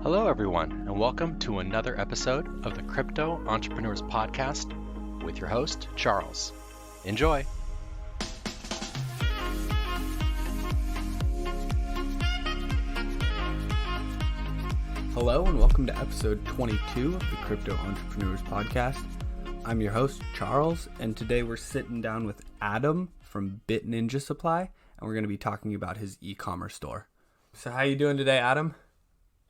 Hello, everyone, and welcome to another episode of the Crypto Entrepreneurs Podcast with your host, Charles. Enjoy. Hello, and welcome to episode 22 of the Crypto Entrepreneurs Podcast. I'm your host, Charles, and today we're sitting down with Adam from BitNinja Supply, and we're going to be talking about his e-commerce store. So how you doing today, Adam?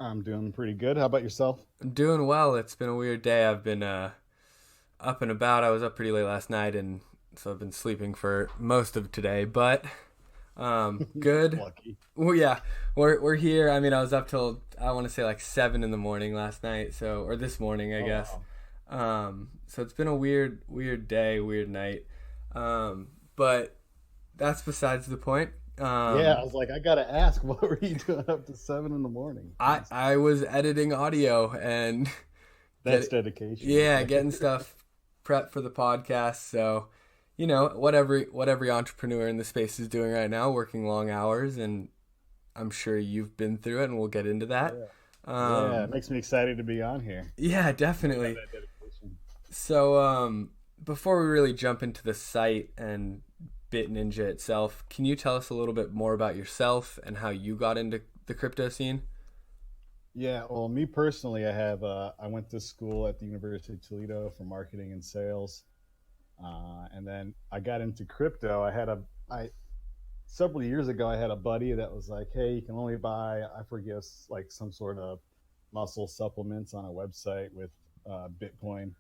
I'm doing pretty good. How about yourself? I'm doing well. It's been a weird day. I've been up and about. I was up pretty late last night, and so I've been sleeping for most of today, but good. Lucky. Well, yeah, we're here. I mean, I was up till, I want to say like 7 a.m. last night, or this morning, I guess. Wow. So it's been a weird day, weird night. But that's besides the point. Yeah, I was like, I gotta ask, what were you doing up to 7 a.m? I was editing audio and That's dedication. Yeah, getting stuff prepped for the podcast. So, you know, what every entrepreneur in the space is doing right now, working long hours, and I'm sure you've been through it, and we'll get into that. Yeah, it makes me excited to be on here. Yeah, definitely. That dedication. So, before we really jump into the site and BitNinja itself, can you tell us a little bit more about yourself and how you got into the crypto scene? Yeah, well, me personally, I went to school at the University of Toledo for marketing and sales, and then I got into crypto. Several years ago, I had a buddy that was like, "Hey, you can only buy, I forget, like some sort of muscle supplements on a website with Bitcoin,"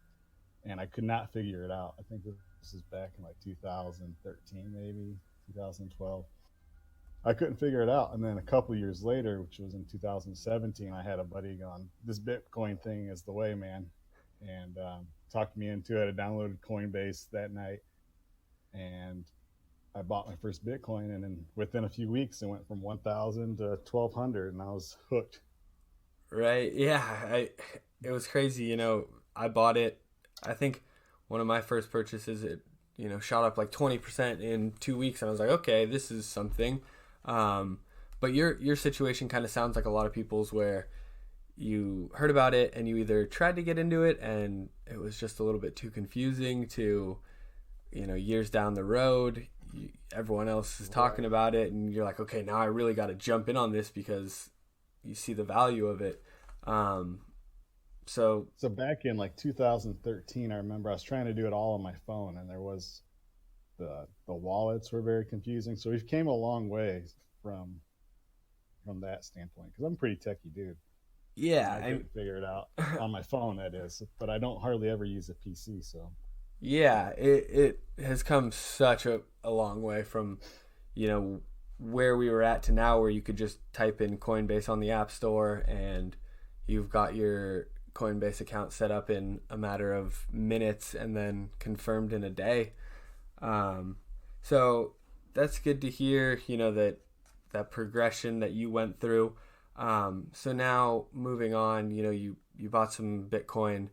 and I could not figure it out. I think this is back in like 2013, maybe 2012. I couldn't figure it out. And then a couple years later, which was in 2017, I had a buddy going, "This Bitcoin thing is the way, man," and talked me into it. I downloaded Coinbase that night, and I bought my first Bitcoin. And then within a few weeks, it went from 1,000 to 1,200, and I was hooked. Right. Yeah. It was crazy. You know, I bought it. I think one of my first purchases, it, shot up like 20% in 2 weeks. And I was like, okay, this is something. But your situation kind of sounds like a lot of people's, where you heard about it and you either tried to get into it and it was just a little bit too confusing to, years down the road, everyone else is talking about it and you're like, okay, now I really got to jump in on this because you see the value of it. So back in like 2013, I remember I was trying to do it all on my phone, and there was the wallets were very confusing. So we've came a long way from that standpoint, because I'm a pretty techie dude. Yeah, I couldn't figure it out on my phone, that is, but I don't hardly ever use a PC. So yeah, it has come such a long way from, where we were at to now, where you could just type in Coinbase on the App Store and you've got your Coinbase account set up in a matter of minutes and then confirmed in a day. So that's good to hear, that progression that you went through. So now moving on, you bought some Bitcoin.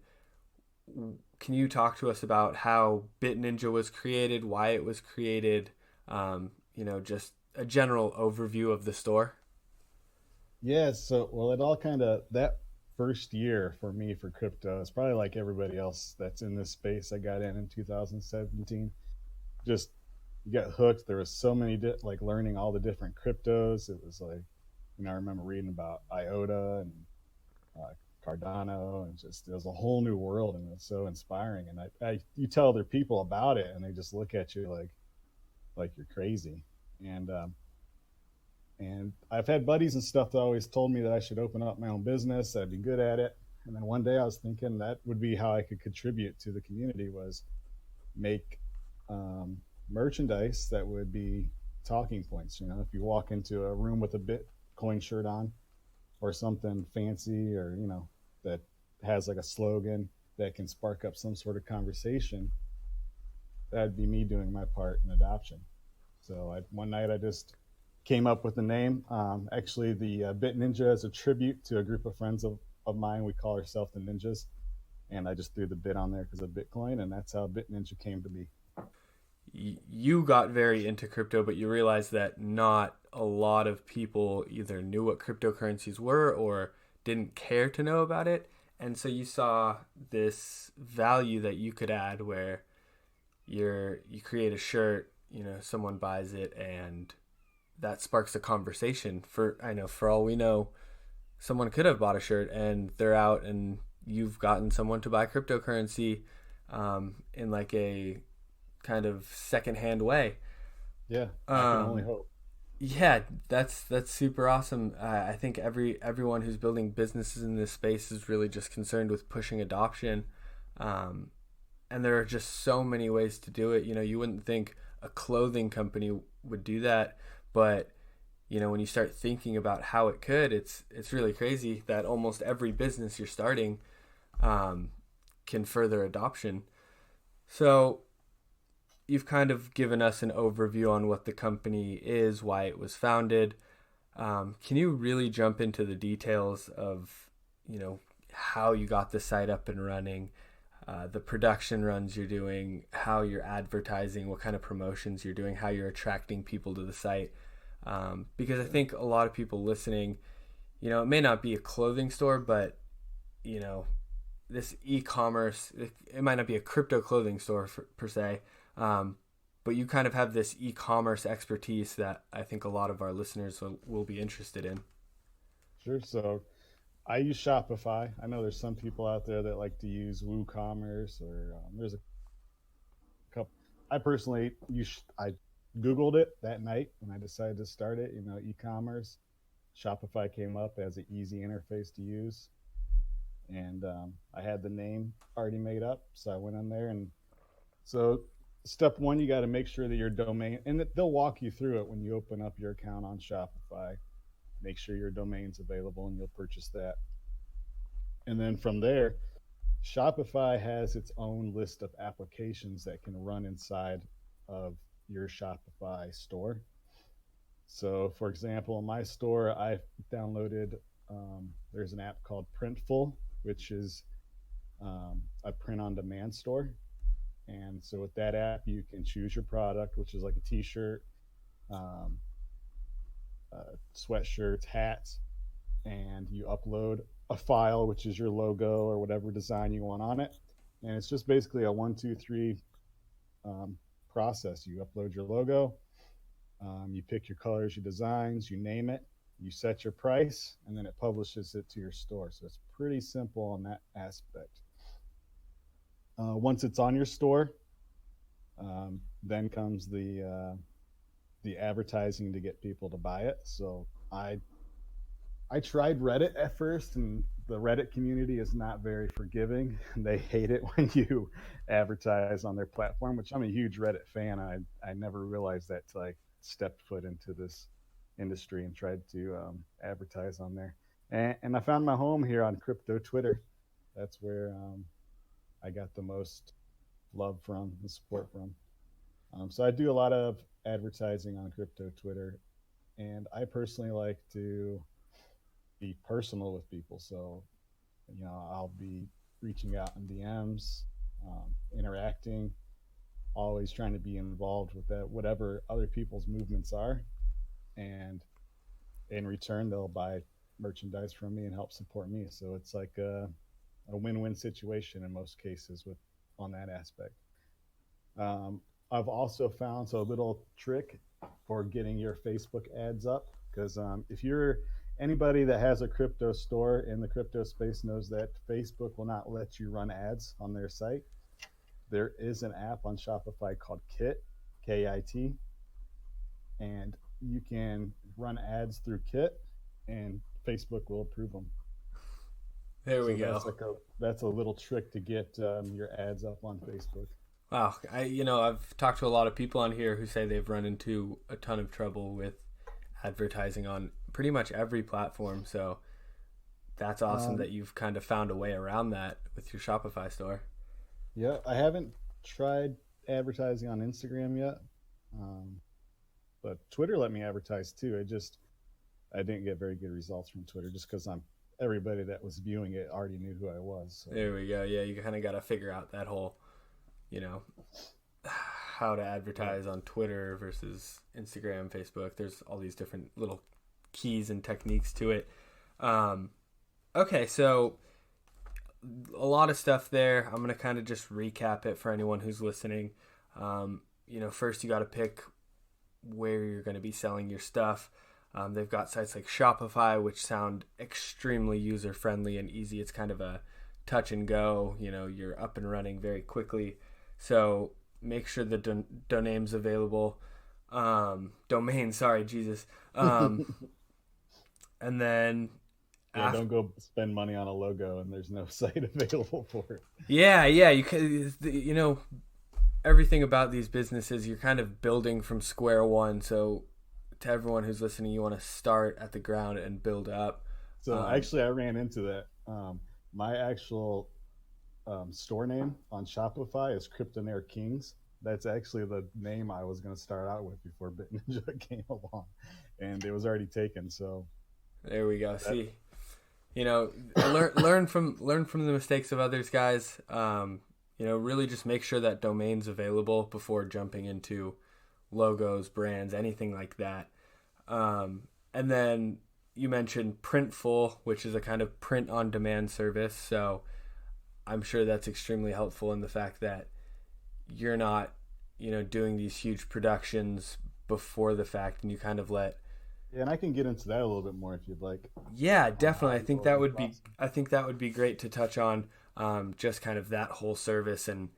Can you talk to us about how BitNinja was created, why it was created, just a general overview of the store? yeah, so it all kind of, that first year for me for crypto, it's probably like everybody else that's in this space. I got in 2017. Just got hooked. There was so many like learning all the different cryptos. It was like, I remember reading about IOTA and Cardano, and just it was a whole new world, and it was so inspiring. And you tell other people about it, and they just look at you like you're crazy. And I've had buddies and stuff that always told me that I should open up my own business. I'd be good at it. And then one day I was thinking that would be how I could contribute to the community, was make merchandise that would be talking points. If you walk into a room with a Bitcoin shirt on, or something fancy, or, that has like a slogan that can spark up some sort of conversation, that'd be me doing my part in adoption. So one night I just came up with the name. Actually, the BitNinja is a tribute to a group of friends of mine. We call ourselves the Ninjas, and I just threw the bit on there because of Bitcoin, and that's how BitNinja came to be. You got very into crypto, but you realized that not a lot of people either knew what cryptocurrencies were or didn't care to know about it. And so you saw this value that you could add where you create a shirt, someone buys it, and that sparks a conversation. For all we know, someone could have bought a shirt and they're out and you've gotten someone to buy cryptocurrency in like a kind of secondhand way. Yeah, I can only hope. Yeah, that's super awesome. I think everyone who's building businesses in this space is really just concerned with pushing adoption, and there are just so many ways to do it. You wouldn't think a clothing company would do that, but when you start thinking about how it could, it's really crazy that almost every business you're starting can further adoption. So you've kind of given us an overview on what the company is, why it was founded. Can you really jump into the details of, how you got the site up and running, the production runs you're doing, how you're advertising, what kind of promotions you're doing, how you're attracting people to the site? Because I think a lot of people listening, it may not be a clothing store, but, this e-commerce, it might not be a crypto clothing store per se, but you kind of have this e-commerce expertise that I think a lot of our listeners will be interested in. Sure. So I use Shopify. I know there's some people out there that like to use WooCommerce, or there's a couple. I personally I Googled it that night when I decided to start it, e-commerce. Shopify came up as an easy interface to use. And I had the name already made up. So I went on there. And so step one, you got to make sure that your domain, and they'll walk you through it when you open up your account on Shopify. Make sure your domain's available and you'll purchase that. And then from there, Shopify has its own list of applications that can run inside of your Shopify store. So for example, in my store, I downloaded, there's an app called Printful, which is a print on demand store. And so with that app, you can choose your product, which is like a t-shirt, sweatshirts, hats, and you upload a file, which is your logo or whatever design you want on it. And it's just basically a 1, 2, 3 process. You upload your logo, you pick your colors, your designs, you name it, you set your price, and then it publishes it to your store. So it's pretty simple on that aspect. Once it's on your store, then comes the advertising to get people to buy it. So I tried Reddit at first, and the Reddit community is not very forgiving. They hate it when you advertise on their platform, which I'm a huge Reddit fan. I never realized that till I stepped foot into this industry and tried to advertise on there. And I found my home here on crypto Twitter. That's where I got the most love from and support from. So I do a lot of advertising on crypto Twitter, and I personally like to be personal with people. So, I'll be reaching out in DMs, interacting, always trying to be involved with that, whatever other people's movements are. And in return, they'll buy merchandise from me and help support me. So it's like a win-win situation in most cases on that aspect. I've also found a little trick for getting your Facebook ads up, because if you're anybody that has a crypto store in the crypto space knows that Facebook will not let you run ads on their site. There is an app on Shopify called Kit, K-I-T, and you can run ads through Kit, and Facebook will approve them. There we go. That's a little trick to get your ads up on Facebook. Wow, I've talked to a lot of people on here who say they've run into a ton of trouble with advertising on pretty much every platform. So that's awesome that you've kind of found a way around that with your Shopify store. Yeah, I haven't tried advertising on Instagram yet, but Twitter let me advertise too. I didn't get very good results from Twitter just because everybody that was viewing it already knew who I was. So. There we go. Yeah, you kind of got to figure out that whole, how to advertise on Twitter versus Instagram, Facebook. There's all these different little keys and techniques to it. Okay, so a lot of stuff there. I'm gonna kind of just recap it for anyone who's listening. First you got to pick where you're going to be selling your stuff. They've got sites like Shopify, which sound extremely user friendly and easy. It's kind of a touch and go. You're up and running very quickly. So make sure the domain's available. Domain, sorry, Jesus. And then Yeah, don't go spend money on a logo and there's no site available for it. Yeah, you can, everything about these businesses, you're kind of building from square one. So to everyone who's listening, you want to start at the ground and build up. So actually, I ran into that. My actual store name on Shopify is Kryptonair Kings. That's actually the name I was going to start out with before BitNinja came along, and it was already taken. So there we go. See, learn from the mistakes of others, guys. Really just make sure that domain's available before jumping into logos, brands, anything like that. And then you mentioned Printful, which is a kind of print-on-demand service. So I'm sure that's extremely helpful in the fact that you're not, doing these huge productions before the fact, and you kind of let. Yeah, and I can get into that a little bit more if you'd like. Yeah, definitely. I think that would be great to touch on, just kind of that whole service. And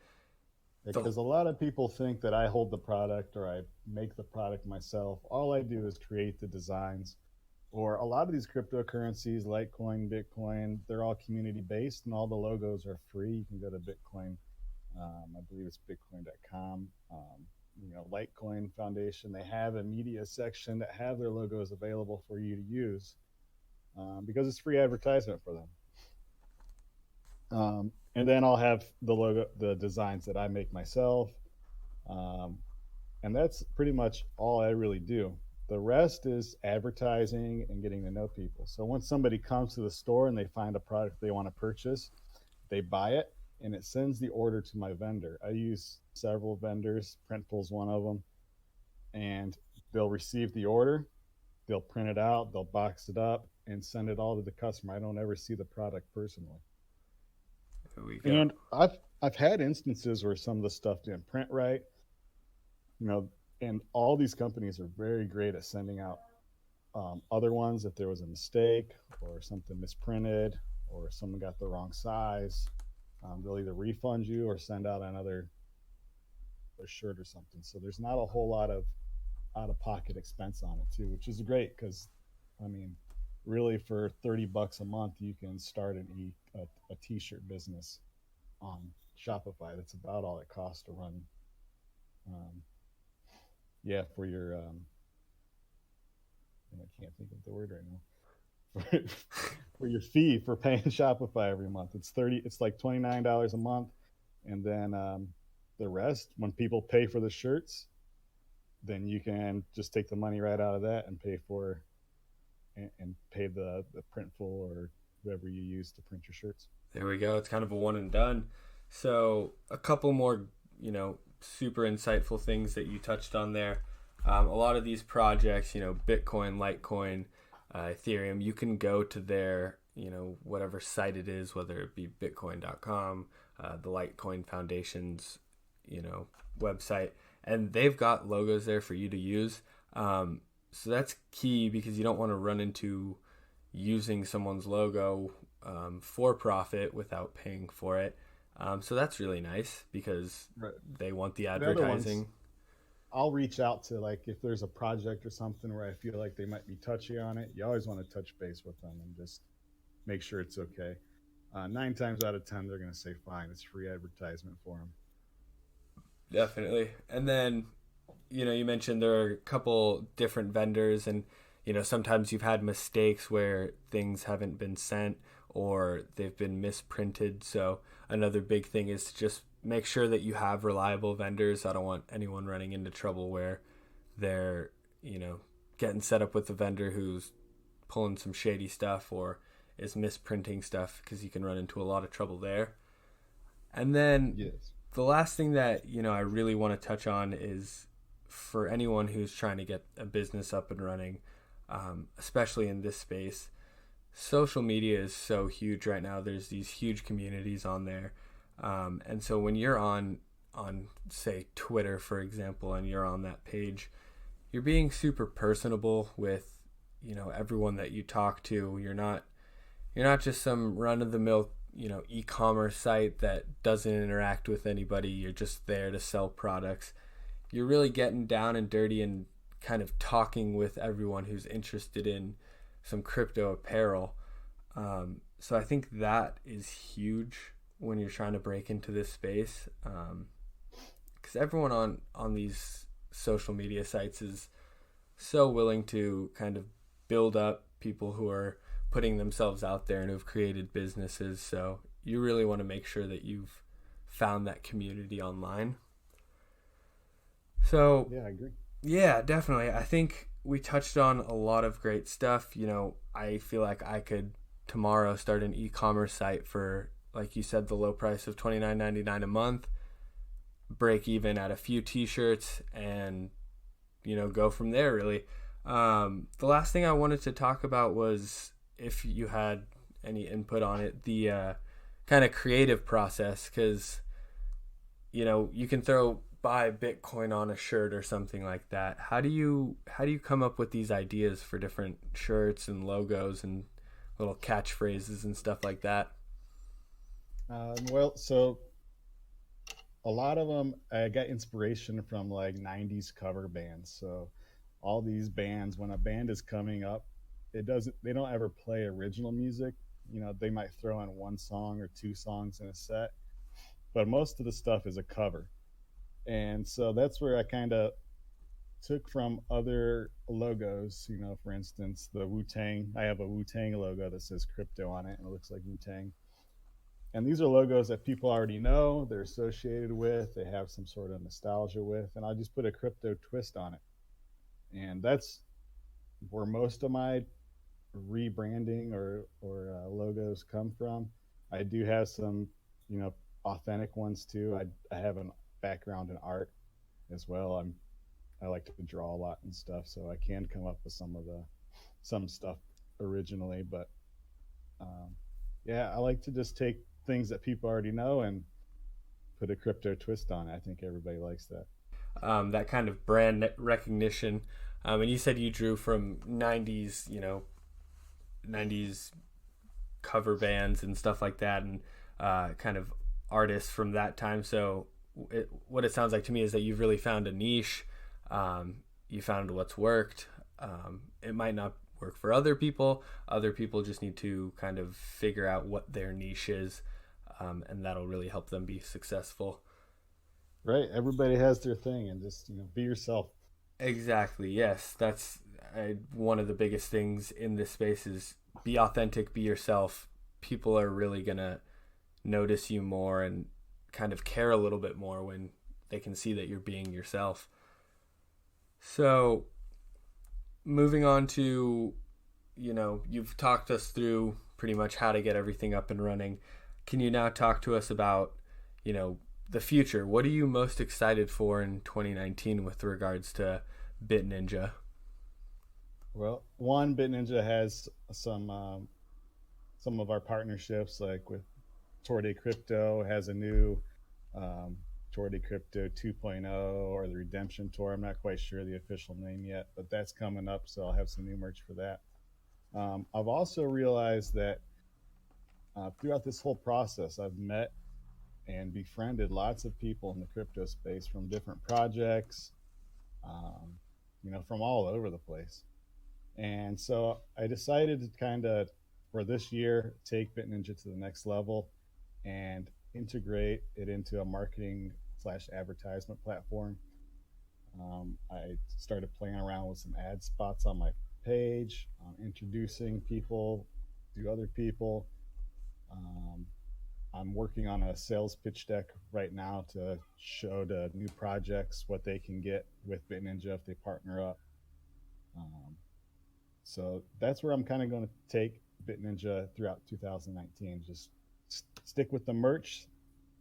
because a lot of people think that I hold the product or I make the product myself. All I do is create the designs. Or a lot of these cryptocurrencies, Litecoin, Bitcoin, they're all community based, and all the logos are free. You can go to Bitcoin. I believe it's bitcoin.com. Litecoin Foundation, they have a media section that have their logos available for you to use, because it's free advertisement for them. And then I'll have the designs that I make myself. And that's pretty much all I really do. The rest is advertising and getting to know people. So once somebody comes to the store and they find a product they want to purchase, they buy it, and it sends the order to my vendor. I use several vendors. Printful's one of them. And they'll receive the order, they'll print it out, they'll box it up, and send it all to the customer. I don't ever see the product personally. There we go. And I've had instances where some of the stuff didn't print right, and all these companies are very great at sending out other ones if there was a mistake or something misprinted or someone got the wrong size. They'll either refund you or send out another shirt or something. So there's not a whole lot of out-of-pocket expense on it too, which is great because, really for $30 a month, you can start a t-shirt business on Shopify. That's about all it costs to run. For your I can't think of the word right now. For your fee for paying Shopify every month, it's like $29 a month, and then the rest, when people pay for the shirts, then you can just take the money right out of that and pay the Printful or whoever you use to print your shirts. There we go. It's kind of a one and done. So a couple more, super insightful things that you touched on there. A lot of these projects, Bitcoin, Litecoin, Ethereum, you can go to their, whatever site it is, whether it be bitcoin.com, the Litecoin Foundation's, website, and they've got logos there for you to use. So that's key because you don't want to run into using someone's logo for profit without paying for it. So that's really nice because they want the advertising. I'll reach out to, like, if there's a project or something where I feel like they might be touchy on it, you always want to touch base with them and just make sure it's okay. 9 times out of 10, they're going to say, fine, it's free advertisement for them. Definitely. And then, you mentioned there are a couple different vendors, and, sometimes you've had mistakes where things haven't been sent or they've been misprinted. So another big thing is to just make sure that you have reliable vendors. I don't want anyone running into trouble where they're, getting set up with a vendor who's pulling some shady stuff or is misprinting stuff, because you can run into a lot of trouble there. And then the last thing that, I really want to touch on is for anyone who's trying to get a business up and running, especially in this space, social media is so huge right now. There's these huge communities on there, and so when you're on say Twitter, for example, and you're on that page, you're being super personable with everyone that you talk to. You're not just some run of the mill e-commerce site that doesn't interact with anybody. You're just there to sell products. You're really getting down and dirty and kind of talking with everyone who's interested in some crypto apparel. So I think that is huge when you're trying to break into this space, because everyone on these social media sites is so willing to kind of build up people who are putting themselves out there and who've created businesses. So you really want to make sure that you've found that community online. So Yeah, I agree. yeah, definitely. I think we touched on a lot of great stuff. I feel like I could tomorrow start an e-commerce site for, like you said, the low price of $29.99 a month, break even at a few t-shirts, and go from there, really. The last thing I wanted to talk about was, if you had any input on it, the kind of creative process, because you can buy Bitcoin on a shirt or something like that. How do you come up with these ideas for different shirts and logos and little catchphrases and stuff like that? Well, so a lot of them, I got inspiration from like 90s cover bands. So all these bands, when a band is coming up, they don't ever play original music. They might throw in one song or two songs in a set, but most of the stuff is a cover. And so that's where I kind of took from other logos. For instance, the Wu Tang. I have a Wu Tang logo that says crypto on it, and it looks like Wu Tang. And these are logos that people already know, they're associated with, they have some sort of nostalgia with, and I just put a crypto twist on it. And that's where most of my rebranding or logos come from. I do have some, authentic ones too. I have a background in art as well. I like to draw a lot and stuff, so I can come up with some stuff originally. But yeah, I like to just take things that people already know and put a crypto twist on it. I think everybody likes that. That kind of brand recognition. And you said you drew from 90s, 90s cover bands and stuff like that, and kind of artists from that time. So what it sounds like to me is that you've really found a niche. You found what's worked. It might not work for other people. Other people just need to kind of figure out what their niche is, and that'll really help them be successful. Right. Everybody has their thing, and just be yourself. Exactly. Yes, that's one of the biggest things in this space is be authentic, be yourself. People are really gonna notice you more and kind of care a little bit more when they can see that you're being yourself. So moving on to, you've talked us through pretty much how to get everything up and running. Can you now talk to us about, the future? What are you most excited for in 2019 with regards to BitNinja? Well, BitNinja has some of our partnerships, like with Torday Crypto has a new Torday Crypto 2.0 or the Redemption Tour. I'm not quite sure the official name yet, but that's coming up, so I'll have some new merch for that. I've also realized that throughout this whole process, I've met and befriended lots of people in the crypto space from different projects, from all over the place. And so I decided to kind of, for this year, take BitNinja to the next level and integrate it into a marketing / advertisement platform. I started playing around with some ad spots on my page, introducing people to other people. I'm working on a sales pitch deck right now to show to new projects what they can get with BitNinja if they partner up. So that's where I'm kind of going to take BitNinja throughout 2019. Just stick with the merch.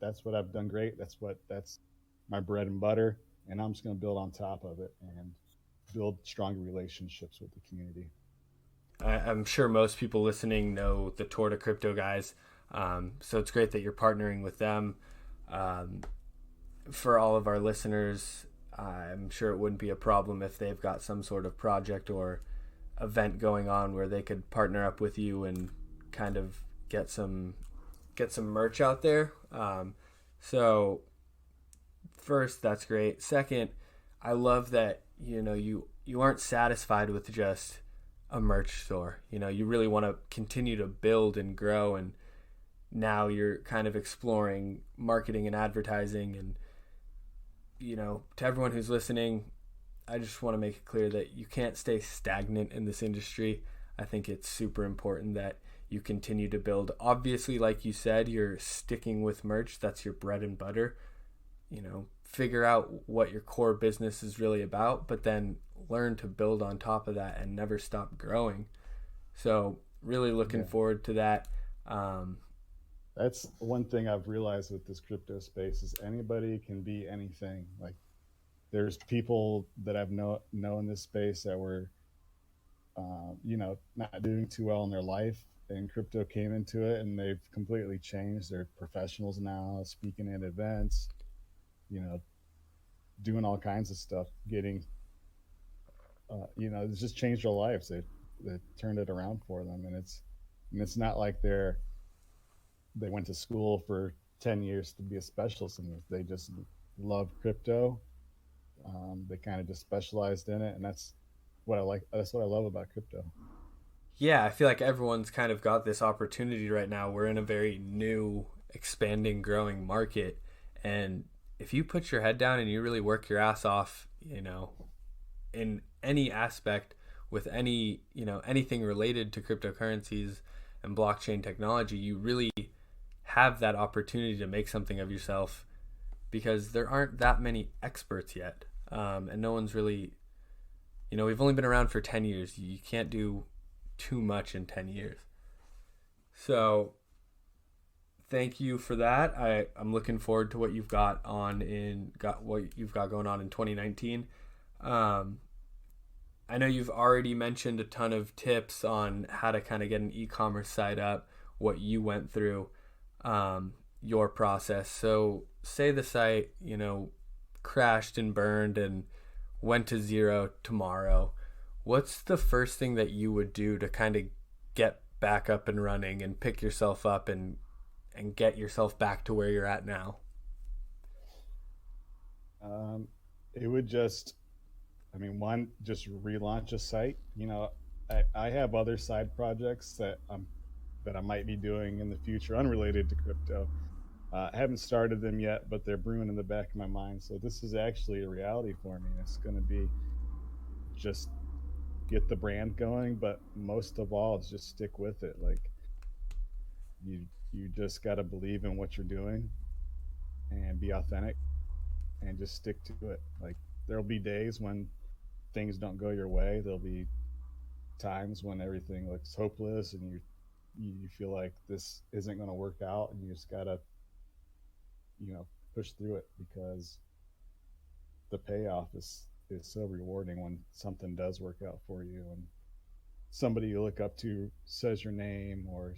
That's what I've done great. That's my bread and butter. And I'm just going to build on top of it and build stronger relationships with the community. I'm sure most people listening know the Tour to Crypto guys. So it's great that you're partnering with them. For all of our listeners, I'm sure it wouldn't be a problem if they've got some sort of project or event going on where they could partner up with you and kind of get some merch out there. So first, that's great. Second, I love that you aren't satisfied with just a merch store. You really want to continue to build and grow, and now you're kind of exploring marketing and advertising. And to everyone who's listening, I just want to make it clear that you can't stay stagnant in this industry. I think it's super important that you continue to build. Obviously, like you said, you're sticking with merch. That's your bread and butter. Figure out what your core business is really about, but then learn to build on top of that and never stop growing. So really looking forward to that. That's one thing I've realized with this crypto space is anybody can be anything. Like there's people that I've known in this space that were, not doing too well in their life, and crypto came into it and they've completely changed. They're professionals now, speaking at events, doing all kinds of stuff, getting, it's just changed their lives. They turned it around for them. And it's not like they went to school for 10 years to be a specialist in this. They just love crypto. They kind of just specialized in it. And that's what I like. That's what I love about crypto. Yeah, I feel like everyone's kind of got this opportunity right now. We're in a very new, expanding, growing market. And if you put your head down and you really work your ass off, in any aspect with anything related to cryptocurrencies and blockchain technology, you really have that opportunity to make something of yourself, because there aren't that many experts yet. And no one's really, we've only been around for 10 years. You can't do too much in 10 years. So thank you for that. I'm looking forward to what you've got going on in 2019. I know you've already mentioned a ton of tips on how to kind of get an e-commerce site up, what you went through, your process. So say the site, crashed and burned and went to zero tomorrow. What's the first thing that you would do to kind of get back up and running and pick yourself up and get yourself back to where you're at now? It would just relaunch a site. I have other side projects that I might be doing in the future unrelated to crypto. I haven't started them yet, but they're brewing in the back of my mind. So this is actually a reality for me. It's going to be just get the brand going, but most of all, it's just stick with it. Like you just got to believe in what you're doing and be authentic and just stick to it. Like there'll be days when things don't go your way. There'll be times when everything looks hopeless and you feel like this isn't going to work out, and you just got to push through it, because the payoff is so rewarding when something does work out for you and somebody you look up to says your name or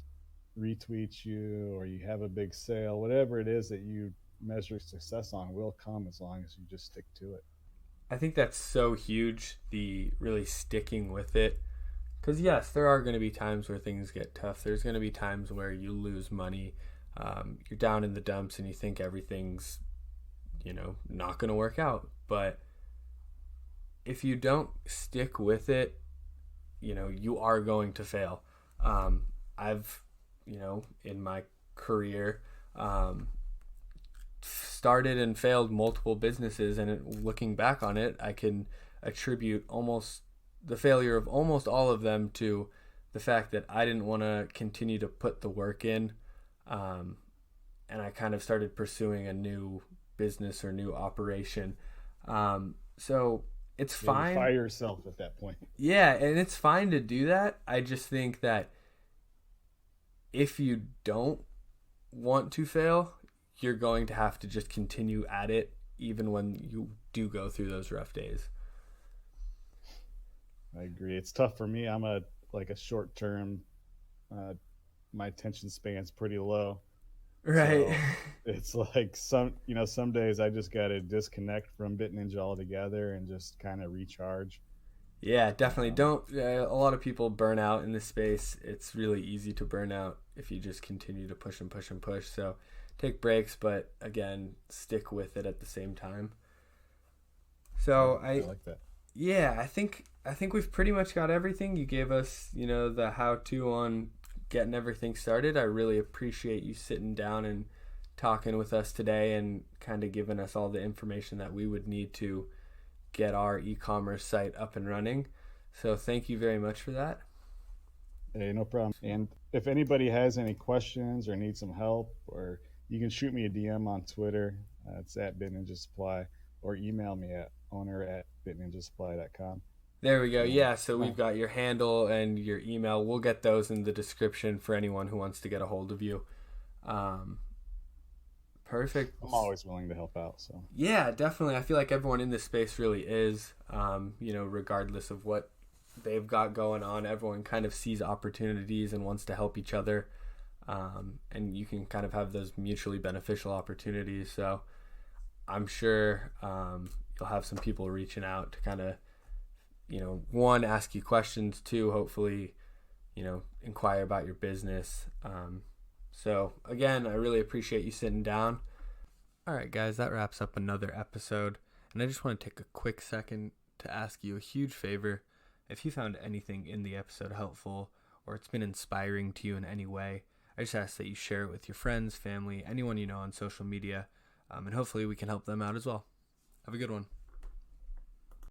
retweets you, or you have a big sale. Whatever it is that you measure success on will come as long as you just stick to it. I think that's so huge, the really sticking with it. Because yes, there are going to be times where things get tough. There's going to be times where you lose money. You're down in the dumps and you think everything's, not going to work out. But if you don't stick with it, you are going to fail. I've, in my career, started and failed multiple businesses, and looking back on it, I can attribute the failure of almost all of them to the fact that I didn't want to continue to put the work in, and I kind of started pursuing a new business or new operation. So it's fine. Fire yourself at that point. Yeah, and it's fine to do that. I just think that if you don't want to fail, you're going to have to just continue at it even when you do go through those rough days. I agree. It's tough for me. I'm a like a short term. My attention span's pretty low. Right. So it's like some days I just got to disconnect from BitNinja altogether and just kind of recharge. Yeah, definitely. Um, Don't. A lot of people burn out in this space. It's really easy to burn out if you just continue to push and push and push. So take breaks, but again, stick with it at the same time. So I like that. yeah, I think we've pretty much got everything. You gave us, the how-to on getting everything started. I really appreciate you sitting down and talking with us today and kind of giving us all the information that we would need to get our e-commerce site up and running. So thank you very much for that. Hey, no problem. And if anybody has any questions or needs some help, or you can shoot me a DM on Twitter. It's at BitNinja Supply, or email me at owner@bitninjasupply.com. There we go. Um, Yeah, so we've got your handle and your email. We'll get those in the description for anyone who wants to get a hold of you. Perfect. I'm always willing to help out. So Yeah, definitely. I feel like everyone in this space really is, regardless of what they've got going on, everyone kind of sees opportunities and wants to help each other. And you can kind of have those mutually beneficial opportunities. So I'm sure you'll have some people reaching out to kind of, one, ask you questions, two, hopefully, inquire about your business. So again, I really appreciate you sitting down. All right, guys, that wraps up another episode. And I just want to take a quick second to ask you a huge favor. If you found anything in the episode helpful or it's been inspiring to you in any way, I just ask that you share it with your friends, family, anyone you know on social media, and hopefully we can help them out as well. Have a good one.